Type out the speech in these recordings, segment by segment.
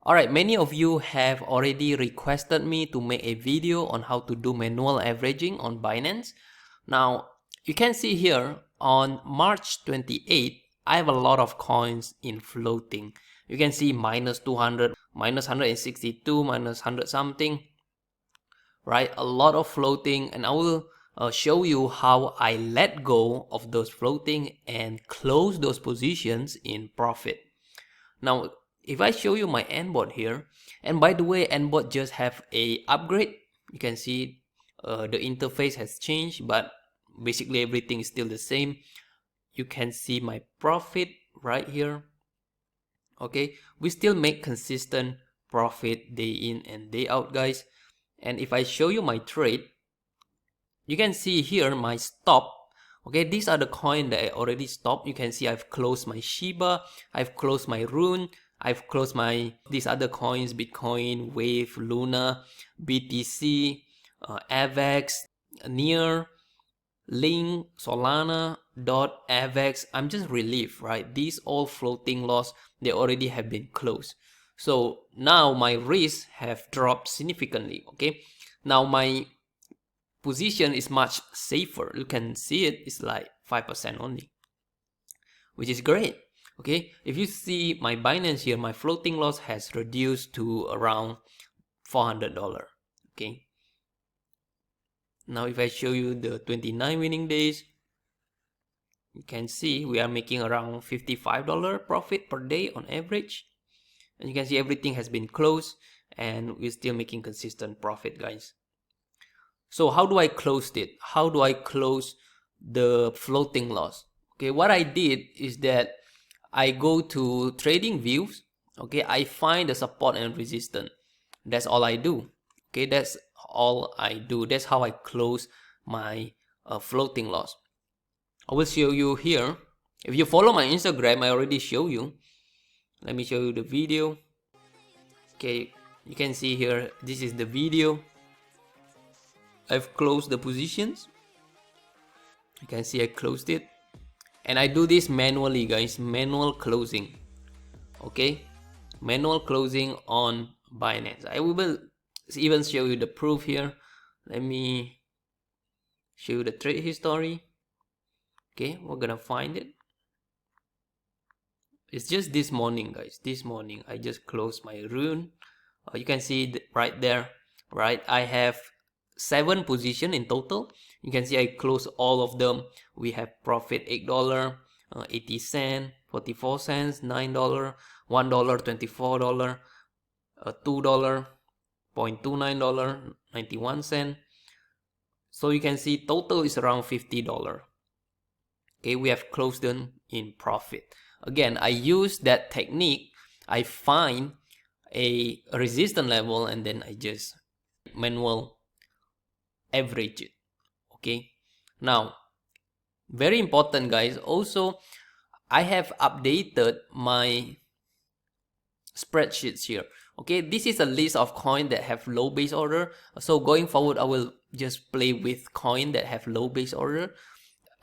Alright, many of you have already requested me to make a video on how to do manual averaging on Binance. Now, you can see here on March 28th, I have a lot of coins in floating. You can see minus 200, minus 162, minus 100 something, right? A lot of floating, and I will show you how I let go of those floating and close those positions in profit. Now, if I show you my AntBot here, and by the way, AntBot just have a upgrade. You can see the interface has changed, but basically everything is still the same. You can see my profit right here. Okay, we still make consistent profit day in and day out, guys. And if I show you my trade, you can see here my stop. Okay, these are the coins that I already stopped. You can see I've closed my Shiba, I've closed my Rune, I've closed these other coins, Bitcoin, Wave, Luna, BTC, AVAX, Near, Link, Solana, Dot, AVAX. I'm just relieved, right? These all floating loss, they already have been closed. So now my risks have dropped significantly, okay? Now my position is much safer. You can see it's like 5% only, which is great. Okay, if you see my Binance here, my floating loss has reduced to around $400. Okay, now if I show you the 29 winning days, you can see we are making around $55 profit per day on average, and you can see everything has been closed and we're still making consistent profit, guys. So how do I close it? How do I close the floating loss? Okay, what I did is that I go to trading views. Okay, I find the support and resistance. That's all I do. Okay, that's all I do. That's how I close my floating loss. I will show you here. If you follow my Instagram, I already show you. Let me show you the video. Okay, you can see here, this is the video. I've closed the positions. You can see I closed it. And I do this manually, guys, manual closing. Okay, manual closing on Binance. I will even show you the proof here. Let me show you the trade history. Okay, we're gonna find it. It's just this morning, guys. This morning I just closed my Rune. You can see it right there, right? I have 7 positions in total. You can see I close all of them. We have profit $8, 80 cents, 44 cents, $9, $1, $24, $2, $0.29, 91 cents. So you can see total is around $50. Okay, we have closed them in profit. Again, I use that technique. I find a resistance level and then I just manual average it. Okay, now very important, guys, also I have updated my spreadsheets here. Okay, this is a list of coins that have low base order. So going forward, I will just play with coins that have low base order.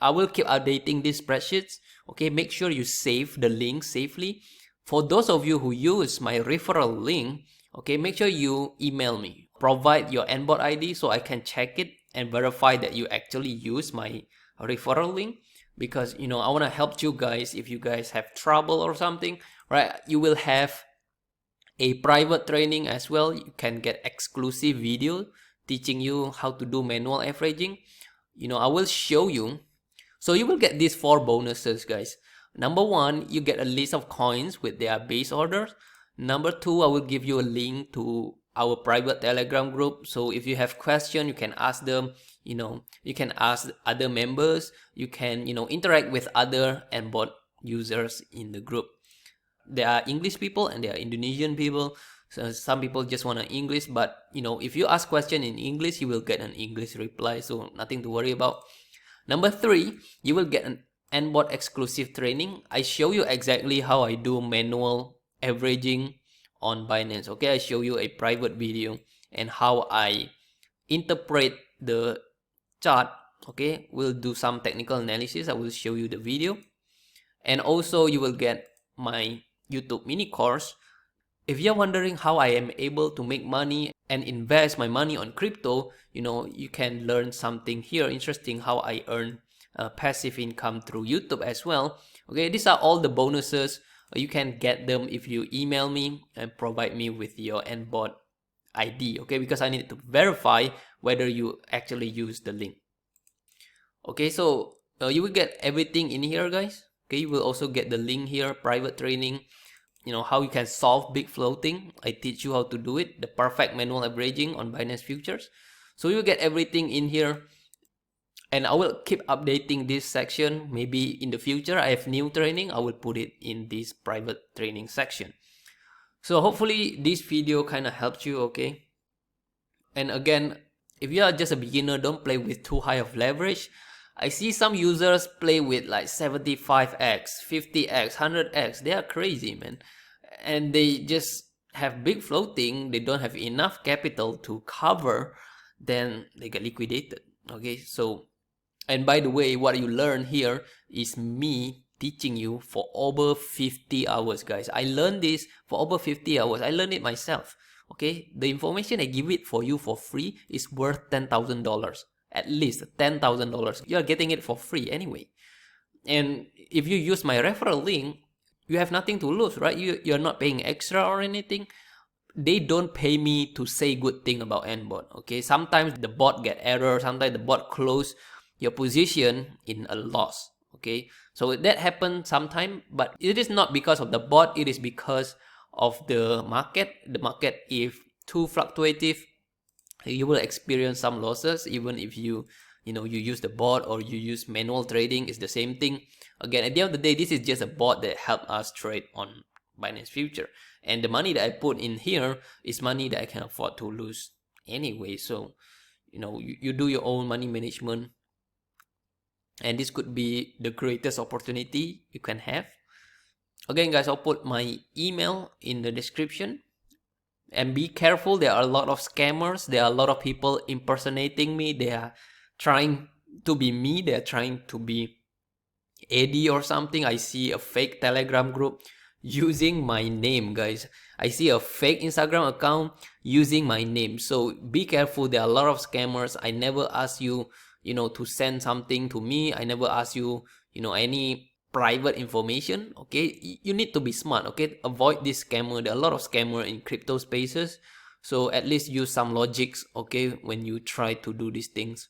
I will keep updating these spreadsheets. Okay, make sure you save the link safely. For those of you who use my referral link, okay, make sure you email me. Provide your AntBot ID so I can check it and verify that you actually use my referral link, because I want to help you guys. If you guys have trouble or something, right, you will have a private training as well. You can get exclusive video teaching you how to do manual averaging. I will show you. So you will get these 4 bonuses, guys. Number 1, you get a list of coins with their base orders. Number 2, I will give you a link to our private Telegram group. So if you have questions, you can ask them. You can ask other members. You can, interact with other AntBot users in the group. There are English people and there are Indonesian people. So some people just want an English, but if you ask question in English, you will get an English reply. So nothing to worry about. Number 3, you will get an AntBot exclusive training. I show you exactly how I do manual averaging on Binance. Okay, I show you a private video and how I interpret the chart. Okay, we'll do some technical analysis. I will show you the video. And also you will get my YouTube mini course If you're wondering how I am able to make money and invest my money on crypto, you can learn something here interesting, how I earn passive income through YouTube as well. Okay, these are all the bonuses. You can get them if you email me and provide me with your AntBot ID, okay, because I need to verify whether you actually use the link. Okay, so you will get everything in here, guys. Okay, you will also get the link here, private training, how you can solve big floating. I teach you how to do it, the perfect manual averaging on Binance Futures. So you will get everything in here, and I will keep updating this section. Maybe in the future I have new training, I will put it in this private training section. So hopefully this video kind of helped you, okay? And again, if you are just a beginner, don't play with too high of leverage. I see some users play with like 75x, 50x, 100x. They are crazy, man. And they just have big floating. They don't have enough capital to cover. Then they get liquidated. Okay, so, and by the way, what you learn here is me teaching you for over 50 hours, guys. I learned this for over 50 hours. I learned it myself. Okay, the information I give it for you for free is worth $10,000. At least $10,000. You're getting it for free anyway. And if you use my referral link, you have nothing to lose, right? You're not paying extra or anything. They don't pay me to say good thing about AntBot, okay? Sometimes the bot get error, sometimes the bot close your position in a loss, okay? So that happens sometimes, but it is not because of the bot, it is because of the market. The market, if too fluctuative, you will experience some losses. Even if you use the bot or you use manual trading, it's the same thing. Again, at the end of the day, this is just a bot that help us trade on Binance Future, and the money that I put in here is money that I can afford to lose anyway. So you do your own money management, and this could be the greatest opportunity you can have. Again, guys, I'll put my email in the description. And be careful, there are a lot of scammers. There are a lot of people impersonating me. They are trying to be me. They are trying to be Eddie or something. I see a fake Telegram group using my name, guys. I see a fake Instagram account using my name. So be careful, there are a lot of scammers. I never ask you, to send something to me. I never ask you, any private information, okay? You need to be smart, okay? Avoid this scammer. There are a lot of scammer in crypto spaces. So at least use some logics, okay, when you try to do these things.